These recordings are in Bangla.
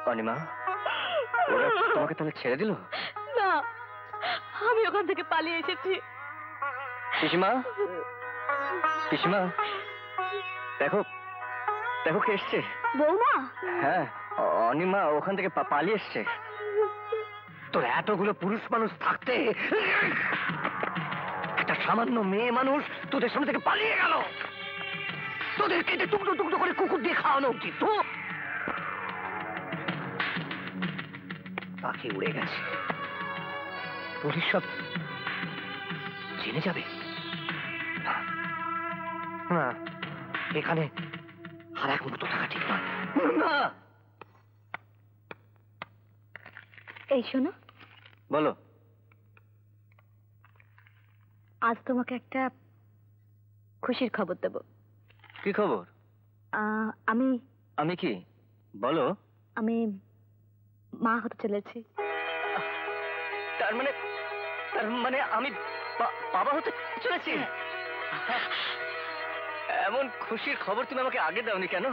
অনিমা, ওরা তোমাকে তাহলে ছেড়ে দিল? না, আমি ওখান থেকে পালিয়ে এসেছি। পিসিমা, পিসিমা, দেখো দেখো কে এসছে। বৌমা? হ্যাঁ, অনিমা ওখান থেকে পালিয়ে এসছে। তোর এতগুলো পুরুষ মানুষ থাকতে একটা সামান্য মেয়ে মানুষ তোদের সামনে থেকে পালিয়ে গেল। তোদের কেটে টুকরো টুকরো করে কুকুর দিয়ে খাওয়ানো উচিত। তো পাখি উড়ে গেছে, পুলিশ সব জেনে যাবে। না, এখানে আর এক মুহূর্ত থাকা ঠিক নয়। না। এই শোনো। বলো। আজ তোমাকে একটা খুশির খবর দেব। কি খবর? আমি আমি কি? বলো। আমি মা হতে চলেছি। তার মানে আমি বাবা হতে চলেছি? এমন খুশির খবর তুমি আমাকে আগে দাওনি কেন?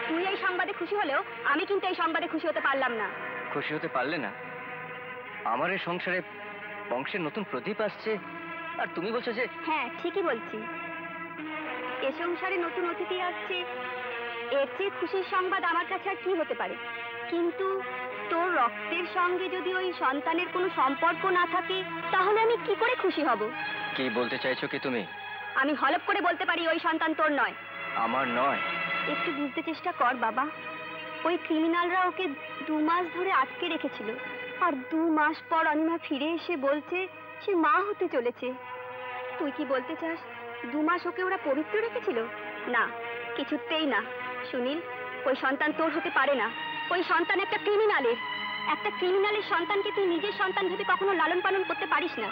তুই এই সংবাদে খুশি হলেও আমি কিন্তু এই সংবাদে খুশি হতে পারলাম না। খুশি হতে পারলে না? আমার এই সংসারে বংশের নতুন প্রদীপ আসছে, আর তুমি বলছো যে? হ্যাঁ, ঠিকই বলছি। এ সংসারে নতুন অতিথি আসছে, এর চেয়ে খুশির সংবাদ আমার কাছে আর কি হতে পারে? কিন্তু তোর রক্তের সঙ্গে যদি ওই সন্তানের কোনো সম্পর্ক না থাকে, তাহলে আমি কি করে খুশি হব? কি বলতে চাইছো কি তুমি? আমি হলপ করে বলতে পারি ওই সন্তান তোর নয়। আমার নয়? একটু বুঝতে চেষ্টা কর বাবা। ওই ক্রিমিনালরা ওকে 2 মাস ধরে আটকে রেখেছিল, আর 2 মাস পর অনিমা ফিরে এসে বলছে সে মা হতে চলেছে। তুই কি বলতে চাস 2 মাস ওকে ওরা পবিত্র রেখেছিল? না, কিছুতেই না। সুনীল, ওই সন্তান তোর হতে পারে না। ওই সন্তান একটা ক্রিমিনালের। একটা ক্রিমিনালের সন্তানকে তুই নিজের সন্তান ভেবে কখনো লালন পালন করতে পারিস না।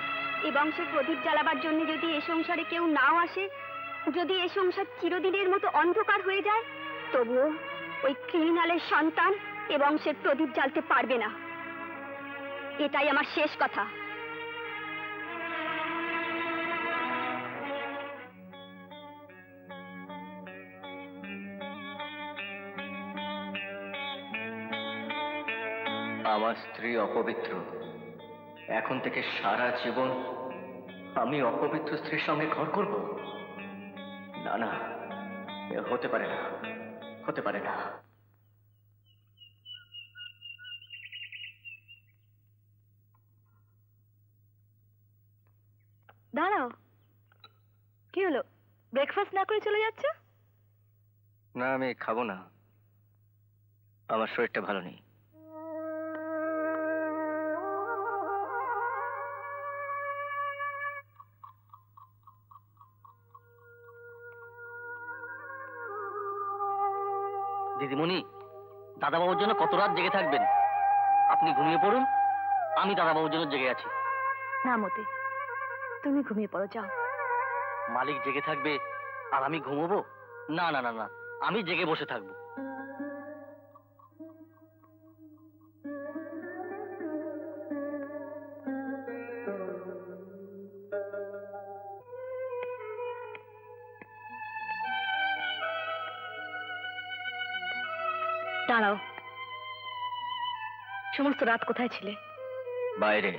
এ বংশের প্রদীপ জ্বালাবার জন্য যদি এ সংসারে কেউ নাও আসে, যদি এ সংসার চিরদিনের মতো অন্ধকার হয়ে যায়, তবুও ওই ক্রিমিনালের সন্তান এ বংশের প্রদীপ জ্বালতে পারবে না। এটাই আমার শেষ কথা। আমার স্ত্রী অপবিত্র, এখন থেকে সারা জীবন আমি অপবিত্র স্ত্রীর সঙ্গে ঘর করব? না না, এ হতে পারে না, হতে পারে না। দাঁড়াও, কি হলো? ব্রেকফাস্ট না করে চলে যাচ্ছে? না, আমি খাবো না, আমার শরীরটা ভালো নেই। দিদিমণি, দাদাবাবুর জন্য কত রাত জেগে থাকবেন? আপনি ঘুমিয়ে পড়ুন, আমি দাদাবাবুর জন্য জেগে আছি। না মতে, তুমি ঘুমিয়ে পড়ো, যাও। মালিক জেগে থাকবে আর আমি ঘুমোবো? না না না না, আমি জেগে বসে থাকবো। দাঁড়াও, সমস্ত রাত কোথায় ছিলে? বাইরে।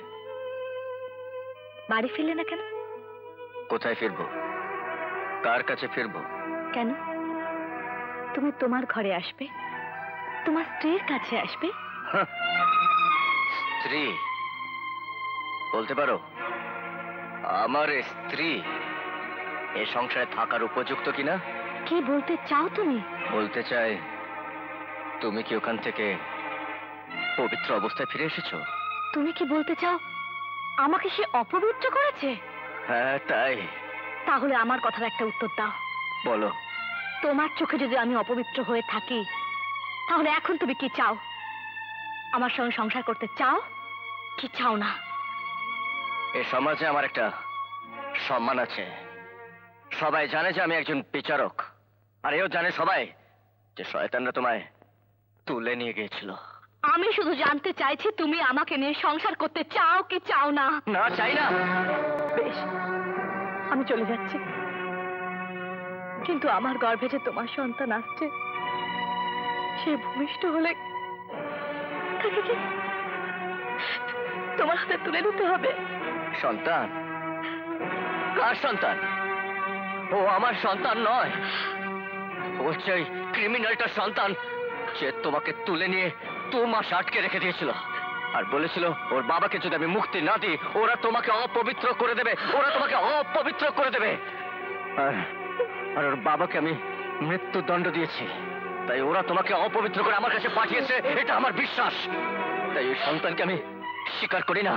বাড়ি ফিরলে না কেন? কোথায় ফিরবো? কার কাছে ফিরবো? কেন? তুমি তোমার ঘরে আসবে, তোমার স্ত্রীর কাছে আসবে। স্ত্রী বলতে পারো? আমার স্ত্রী এ সংসারে থাকার উপযুক্ত কিনা? কি বলতে চাও তুমি? বলতে চাই, তুমি কি ওখান থেকে পবিত্র অবস্থায় ফিরে এসেছো? তুমি কি বলতে চাও আমাকে সে অপবিত্র করেছে? হ্যাঁ, তাই। তাহলে আমার কথার একটা উত্তর দাও। বলো। তোমার চোখে যদি আমি অপবিত্র হয়ে থাকি, তাহলে এখন তুমি কি চাও? আমার সঙ্গে সংসার করতে চাও কি চাও না? এ সমাজে আমার একটা সম্মান আছে। সবাই জানে যে আমি একজন বিচারক, আর এও জানে সবাই যে শয়তানরা তোমায় তুলে নিয়ে গিয়েছিল। আমি শুধু জানতে চাইছি তুমি আমাকে নিয়ে সংসার করতে চাও কি চাও না। না, চাই না। বেশ, আমি চলে যাচ্ছি, কিন্তু আমার গর্ভে যে তোমার সন্তান আসছে, সে ভূমিষ্ঠ হলে তাকে কি তোমার হাতে তুলে দিতে হবে? সন্তান? কার সন্তান? ও আমার সন্তান নয়। ও সেই ক্রিমিনালটার সন্তান যে তোমাকে তুলে নিয়ে 2 মাস আটকে রেখে দিয়েছিল আর বলেছিল ওর বাবাকে যদি আমি মুক্তি না দিই ওরা তোমাকে অপবিত্র করে দেবে, ওরা তোমাকে অপবিত্র করে দেবে। আর আর ওর বাবাকে আমি মৃত্যুদণ্ড দিয়েছি, তাই ওরা তোমাকে অপবিত্র করে আমার কাছে পাঠিয়েছে, এটা আমার বিশ্বাস। তাই এই সন্তানকে আমি স্বীকার করি না।